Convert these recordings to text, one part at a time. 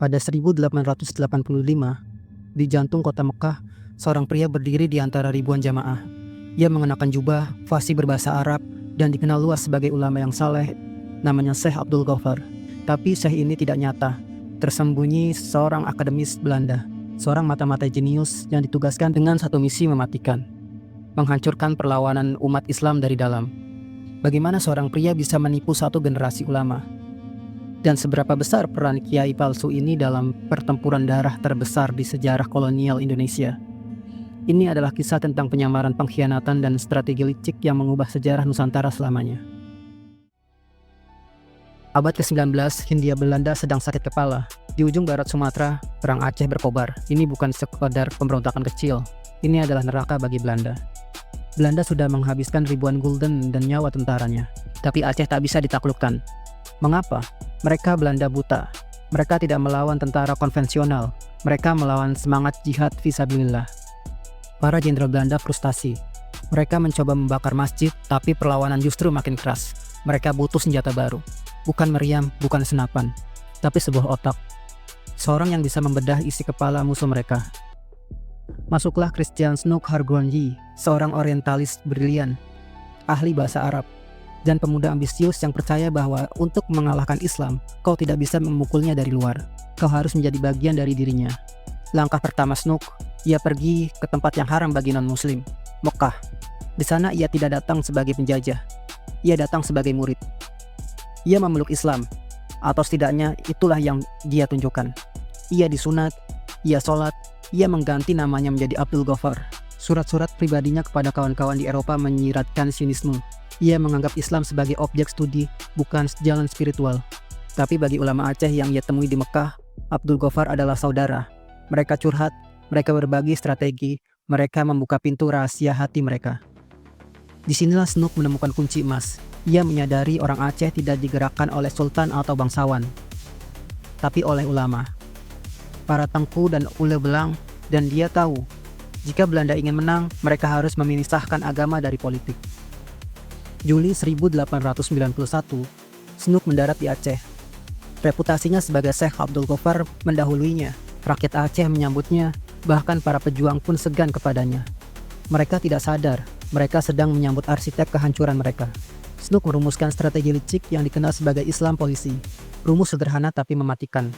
Pada 1885, di jantung kota Mekah, seorang pria berdiri di antara ribuan jamaah. Ia mengenakan jubah, fasih berbahasa Arab, dan dikenal luas sebagai ulama yang saleh. Namanya Syekh Abdul Ghaffar. Tapi Syekh ini tidak nyata. Tersembunyi seorang akademis Belanda, seorang mata-mata jenius yang ditugaskan dengan satu misi mematikan, menghancurkan perlawanan umat Islam dari dalam. Bagaimana seorang pria bisa menipu satu generasi ulama? Dan seberapa besar peran kiai palsu ini dalam pertempuran darah terbesar di sejarah kolonial Indonesia? Ini adalah kisah tentang penyamaran, pengkhianatan, dan strategi licik yang mengubah sejarah Nusantara selamanya. Abad ke-19, Hindia Belanda sedang sakit kepala. Di ujung barat Sumatera, perang Aceh berkobar. Ini bukan sekadar pemberontakan kecil. Ini adalah neraka bagi Belanda. Belanda sudah menghabiskan ribuan gulden dan nyawa tentaranya. Tapi Aceh tak bisa ditaklukkan. Mengapa? Mereka Belanda buta. Mereka tidak melawan tentara konvensional. Mereka melawan semangat jihad fisabilillah. Para jenderal Belanda frustasi. Mereka mencoba membakar masjid, tapi perlawanan justru makin keras. Mereka butuh senjata baru. Bukan meriam, bukan senapan, tapi sebuah otak. Seorang yang bisa membedah isi kepala musuh mereka. Masuklah Christian Snoek Hargronje, seorang orientalis brilian, ahli bahasa Arab, dan pemuda ambisius yang percaya bahwa untuk mengalahkan Islam, kau tidak bisa memukulnya dari luar. Kau harus menjadi bagian dari dirinya. Langkah pertama Snoek, ia pergi ke tempat yang haram bagi non-muslim, Mekah. Di sana ia tidak datang sebagai penjajah. Ia datang sebagai murid. Ia memeluk Islam, atau setidaknya itulah yang dia tunjukkan. Ia disunat, ia sholat, ia mengganti namanya menjadi Abdul Ghaffar. Surat-surat pribadinya kepada kawan-kawan di Eropa menyiratkan sinisme. Ia menganggap Islam sebagai objek studi, bukan jalan spiritual. Tapi bagi ulama Aceh yang ia temui di Mekah, Abdul Ghaffar adalah saudara. Mereka curhat, mereka berbagi strategi, mereka membuka pintu rahasia hati mereka. Disinilah Snoek menemukan kunci emas. Ia menyadari orang Aceh tidak digerakkan oleh sultan atau bangsawan, tapi oleh ulama, para tengku dan ule belang, dan dia tahu, jika Belanda ingin menang, mereka harus memisahkan agama dari politik. Juli 1891, Snoek mendarat di Aceh. Reputasinya sebagai Syekh Abdul Ghaffar mendahuluinya. Rakyat Aceh menyambutnya, bahkan para pejuang pun segan kepadanya. Mereka tidak sadar, mereka sedang menyambut arsitek kehancuran mereka. Snoek merumuskan strategi licik yang dikenal sebagai Islam polisi. Rumus sederhana tapi mematikan.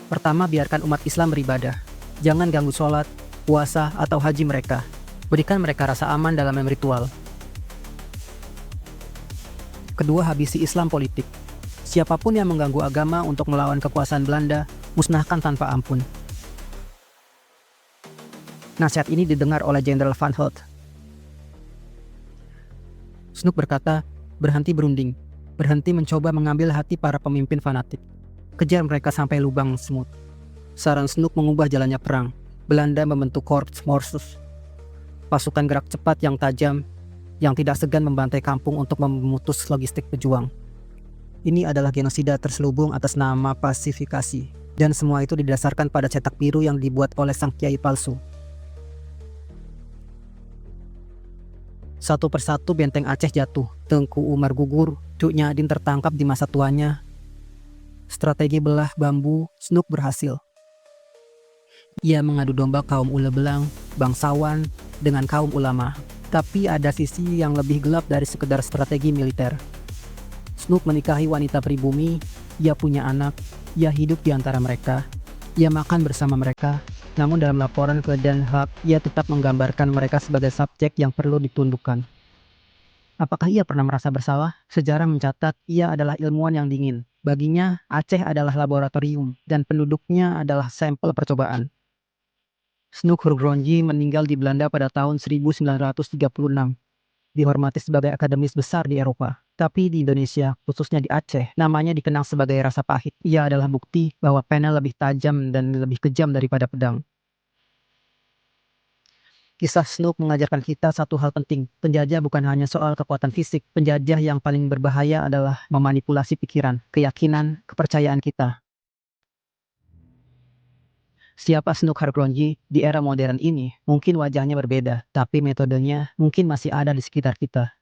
Pertama, biarkan umat Islam beribadah. Jangan ganggu sholat, puasa, atau haji mereka. Berikan mereka rasa aman dalam ritual. Kedua, habisi Islam politik. Siapapun yang mengganggu agama untuk melawan kekuasaan Belanda, musnahkan tanpa ampun. Nasihat ini didengar oleh Jenderal Van Hout. Snoek berkata, berhenti berunding, berhenti mencoba mengambil hati para pemimpin fanatik. Kejar mereka sampai lubang semut. Saran Snoek mengubah jalannya perang. Belanda membentuk Korps Morsus, pasukan gerak cepat yang tajam, yang tidak segan membantai kampung untuk memutus logistik pejuang. Ini adalah genosida terselubung atas nama pasifikasi, dan semua itu didasarkan pada cetak biru yang dibuat oleh sang kiai palsu. Satu persatu benteng Aceh jatuh, Tengku Umar gugur, Cuk Nyadin tertangkap di masa tuanya. Strategi belah bambu Snoek berhasil. Ia mengadu domba kaum ule belang, bangsawan, dengan kaum ulama. Tapi ada sisi yang lebih gelap dari sekedar strategi militer. Snoek menikahi wanita pribumi, ia punya anak, ia hidup di antara mereka, ia makan bersama mereka. Namun dalam laporan ke Den Haag, ia tetap menggambarkan mereka sebagai subjek yang perlu ditundukkan. Apakah ia pernah merasa bersalah? Sejarah mencatat ia adalah ilmuwan yang dingin. Baginya, Aceh adalah laboratorium, dan penduduknya adalah sampel percobaan. Snoek Hargronje meninggal di Belanda pada tahun 1936. Dihormati sebagai akademis besar di Eropa. Tapi di Indonesia, khususnya di Aceh, namanya dikenang sebagai rasa pahit. Ia adalah bukti bahwa pena lebih tajam dan lebih kejam daripada pedang. Kisah Snoek mengajarkan kita satu hal penting. Penjajah bukan hanya soal kekuatan fisik. Penjajah yang paling berbahaya adalah memanipulasi pikiran, keyakinan, kepercayaan kita. Siapa Snoek Hargronje di era modern ini? Mungkin wajahnya berbeda, tapi metodenya mungkin masih ada di sekitar kita.